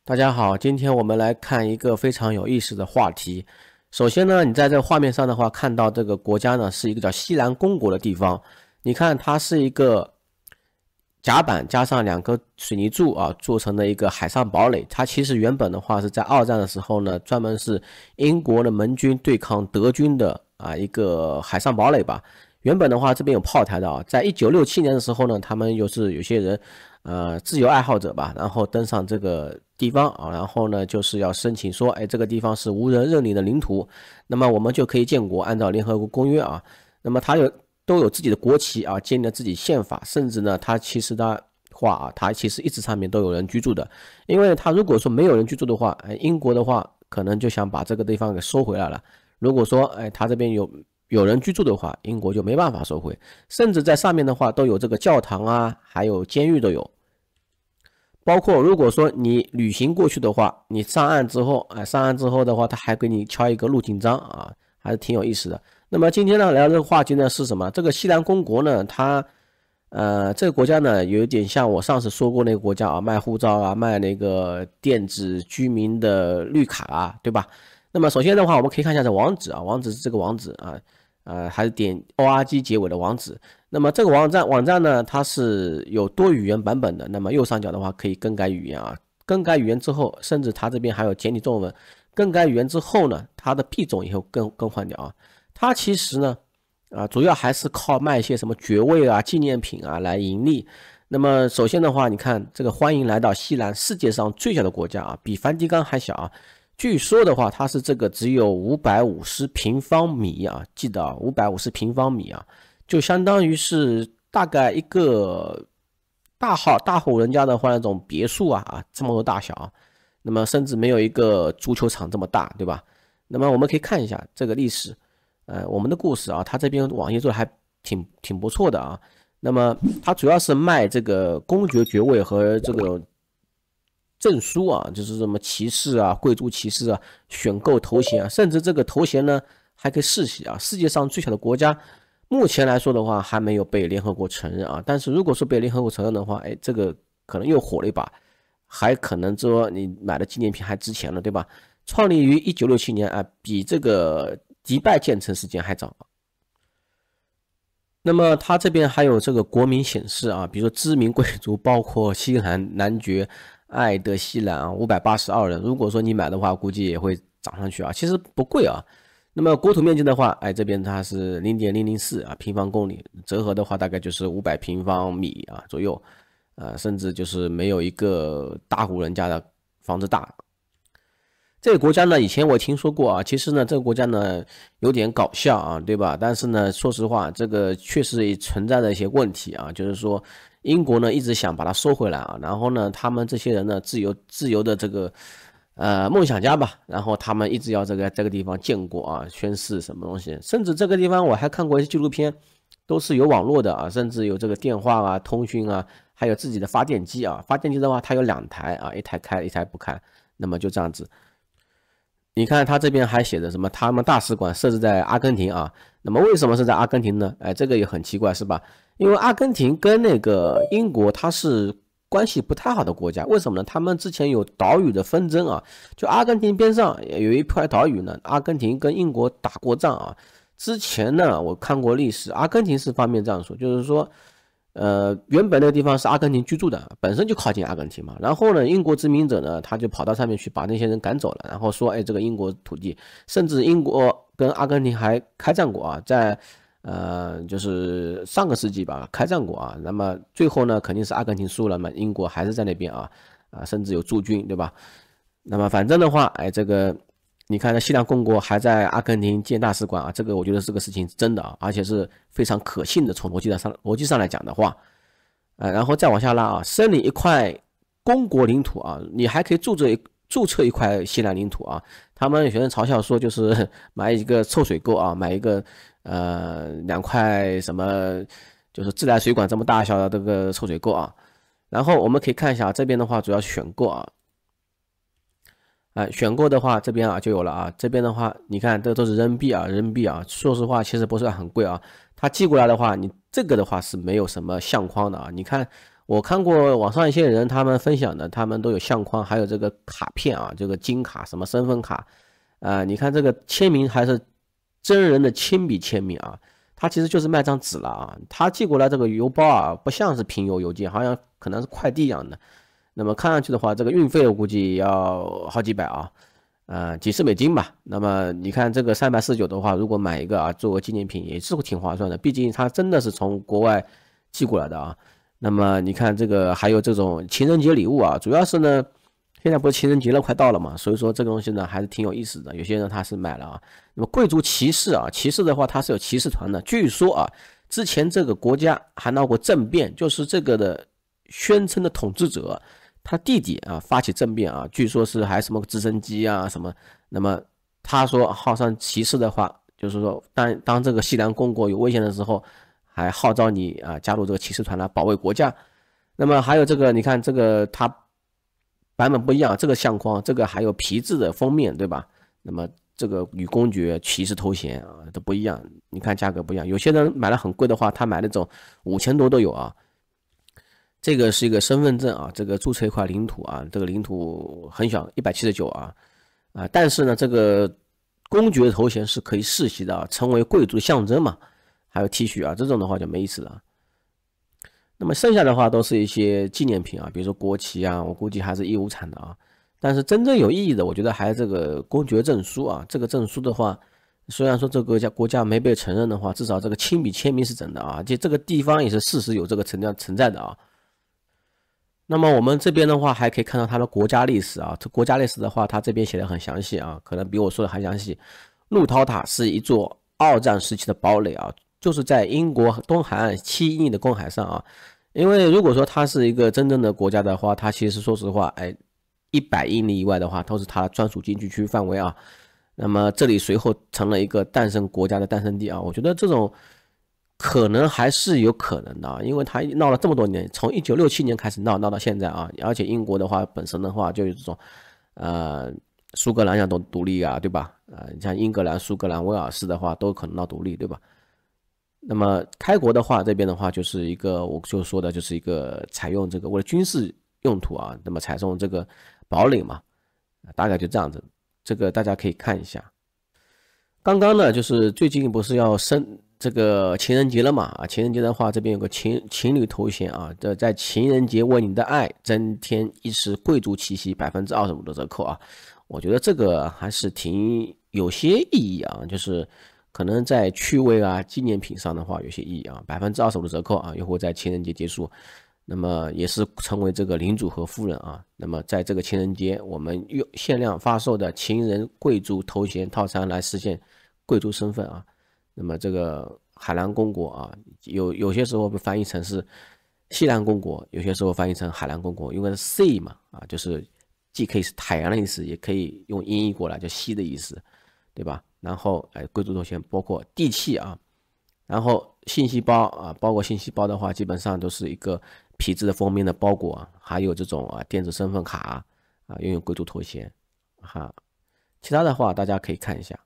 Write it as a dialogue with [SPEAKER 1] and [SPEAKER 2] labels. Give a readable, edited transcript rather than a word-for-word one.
[SPEAKER 1] 大家好，今天我们来看一个非常有意思的话题。首先呢，你在这个画面上的话，看到这个国家呢是一个叫西兰公国的地方。你看，它是一个甲板加上2个水泥柱啊做成的一个海上堡垒。它其实原本的话是在二战的时候呢，专门是英国的盟军对抗德军的一个海上堡垒吧。原本的话这边有炮台的啊，在1967年的时候呢，他们有些人自由爱好者吧，然后登上这个地方啊，然后呢就是要申请说，这个地方是无人认领的领土，那么我们就可以建国，按照联合国公约啊，那么都有自己的国旗啊，建立了自己宪法，甚至呢它其实的话啊，它其实一直上面都有人居住的，因为它如果说没有人居住的话，英国的话可能就想把这个地方给收回来了。如果说它这边有人居住的话，英国就没办法收回，甚至在上面的话都有这个教堂啊，还有监狱都有。包括如果说你旅行过去的话，你上岸之后的话，他还给你敲一个入境章啊，还是挺有意思的。那么今天呢，聊这个话题呢是什么？这个西兰公国呢，它这个国家呢有一点像我上次说过那个国家啊，卖护照啊，卖那个电子居民的绿卡啊，对吧？那么首先的话，我们可以看一下这网址啊，网址是这个网址啊，还是点 org 结尾的网址。那么这个网站呢，它是有多语言版本的。那么右上角的话可以更改语言啊，更改语言之后，甚至它这边还有简体中文。更改语言之后呢，它的币种也会更换掉啊。它其实呢，主要还是靠卖一些什么爵位啊、纪念品啊来盈利。那么首先的话，你看这个欢迎来到西兰，世界上最小的国家啊，比梵蒂冈还小啊。据说的话，它是这个只有550平方米啊，记得啊，550平方米啊。就相当于是大概一个大户人家的话那种别墅啊，这么多大小啊，那么甚至没有一个足球场这么大，对吧？那么我们可以看一下这个历史，我们的故事啊，它这边网页做的还挺不错的啊。那么它主要是卖这个公爵爵位和这个证书啊，就是什么骑士啊、贵族骑士啊、选购头衔啊，甚至这个头衔呢还可以世袭啊。世界上最小的国家。目前来说的话，还没有被联合国承认啊。但是如果说被联合国承认的话，这个可能又火了一把，还可能说你买的纪念品还值钱了，对吧？创立于1967年啊，比这个迪拜建成时间还早。那么它这边还有这个国民显示啊，比如说知名贵族，包括西兰男爵爱德希兰啊，582人。如果说你买的话，估计也会涨上去啊。其实不贵啊。那么国土面积的话，这边它是0.004平方公里，折合的话大概就是500平方米啊左右，甚至就是没有一个大户人家的房子大。这个国家呢，以前我听说过啊，其实呢，这个国家呢有点搞笑啊，对吧？但是呢，说实话，这个确实也存在着一些问题啊，就是说英国呢一直想把它收回来啊，然后呢，他们这些人呢自由的这个。梦想家吧，然后他们一直要这个地方建国啊，宣誓什么东西，甚至这个地方我还看过一些纪录片，都是有网络的啊，甚至有这个电话啊、通讯啊，还有自己的发电机啊。发电机的话，它有2台啊，一台开，一台不开，那么就这样子。你看他这边还写着什么？他们大使馆设置在阿根廷啊，那么为什么是在阿根廷呢？这个也很奇怪，是吧？因为阿根廷跟那个英国它是。关系不太好的国家，为什么呢？他们之前有岛屿的纷争啊，就阿根廷边上有一块岛屿呢，阿根廷跟英国打过仗啊。之前呢，我看过历史，阿根廷是方面这样说，就是说，原本那个地方是阿根廷居住的，本身就靠近阿根廷嘛。然后呢，英国殖民者呢，他就跑到上面去把那些人赶走了，然后说，这个英国土地，甚至英国跟阿根廷还开战过啊，在。就是上个世纪吧，开战过啊。那么最后呢，肯定是阿根廷输了嘛，英国还是在那边啊，甚至有驻军，对吧？那么反正的话，这个你看，西兰公国还在阿根廷建大使馆啊，这个我觉得这个事情是真的啊，而且是非常可信的。从逻辑上来讲的话，然后再往下拉啊，申领一块公国领土啊，你还可以注册一块西兰领土啊。他们有些人嘲笑说，就是买一个臭水沟啊，买一个。2块什么就是自来水管这么大小的这个抽水沟啊，然后我们可以看一下这边的话主要选购啊，选购的话这边就有了啊，这边的话你看这都是人民币啊，说实话其实不是很贵啊，它寄过来的话，你这个的话是没有什么相框的啊，你看我看过网上一些人他们分享的，他们都有相框，还有这个卡片啊，这个金卡什么身份卡，你看这个签名还是真人的亲笔签名啊，他其实就是卖张纸了啊，他寄过来这个邮包啊，不像是平邮邮件，好像可能是快递一样的。那么看上去的话，这个运费我估计要好几百啊，几十美金吧。那么你看这个349的话，如果买一个啊，作为纪念品也是挺划算的，毕竟它真的是从国外寄过来的啊。那么你看这个还有这种情人节礼物啊，主要是呢，现在不是情人节了，快到了嘛，所以说这个东西呢还是挺有意思的。有些人他是买了啊。那么贵族骑士啊，骑士的话它是有骑士团的，据说啊，之前这个国家还闹过政变，就是这个的宣称的统治者。他弟弟啊发起政变啊，据说是还什么直升机啊什么，那么他说号召骑士的话，就是说当这个西南公国有危险的时候，还号召你啊加入这个骑士团来保卫国家。那么还有这个，你看这个它版本不一样，这个相框这个还有皮质的封面对吧？那么这个女公爵骑士头衔啊都不一样，你看价格不一样，有些人买了很贵的话，他买那种5000多都有啊。这个是一个身份证啊，这个注册一块领土啊，这个领土很小，179啊，但是呢，这个公爵头衔是可以世袭的啊，成为贵族象征嘛。还有 T 恤啊，这种的话就没意思了。那么剩下的话都是一些纪念品啊，比如说国旗啊，我估计还是义乌产的啊。但是真正有意义的，我觉得还是这个公爵证书啊。这个证书的话，虽然说这个国家没被承认的话，至少这个亲笔签名是真的啊，这个地方也是事实有这个存在的啊。那么我们这边的话，还可以看到它的国家历史啊。这国家历史的话，它这边写的很详细啊，可能比我说的还详细。鹿涛塔是一座二战时期的堡垒啊，就是在英国东海岸7英里的公海上啊。因为如果说它是一个真正的国家的话，它其实说实话，100英里以外的话都是它专属经济区范围啊。那么这里随后成了一个诞生国家的诞生地啊。我觉得这种可能还是有可能的啊，因为他闹了这么多年，从1967年开始闹到现在啊，而且英国的话本身的话就有这种，苏格兰要独立啊，对吧？你像英格兰、苏格兰、威尔士的话都可能闹独立，对吧？那么开国的话，这边的话就是一个，我就说的就是一个采用这个为了军事用途啊，那么采用这个堡垒嘛，大概就这样子，这个大家可以看一下。刚刚呢，就是最近不是要这个情人节了嘛？啊，情人节的话，这边有个情侣头衔啊，在情人节为你的爱增添一丝贵族气息，25%的折扣啊。我觉得这个还是有些意义啊，就是可能在趣味啊、纪念品上的话有些意义啊，25%的折扣啊，又会在情人节结束，那么也是成为这个领主和夫人啊。那么在这个情人节，我们用限量发售的情人贵族头衔套餐来实现贵族身份啊。那么这个海南公国啊，有些时候被翻译成是西南公国，有些时候翻译成海南公国，因为是 sea 嘛，就是既可以是海洋的意思，也可以用音译过来叫西的意思，对吧？然后贵族头衔包括地契啊，然后信息包啊，包括信息包的话，基本上都是一个皮质的封面的包裹啊，还有这种电子身份卡啊，拥有贵族头衔哈。其他的话大家可以看一下。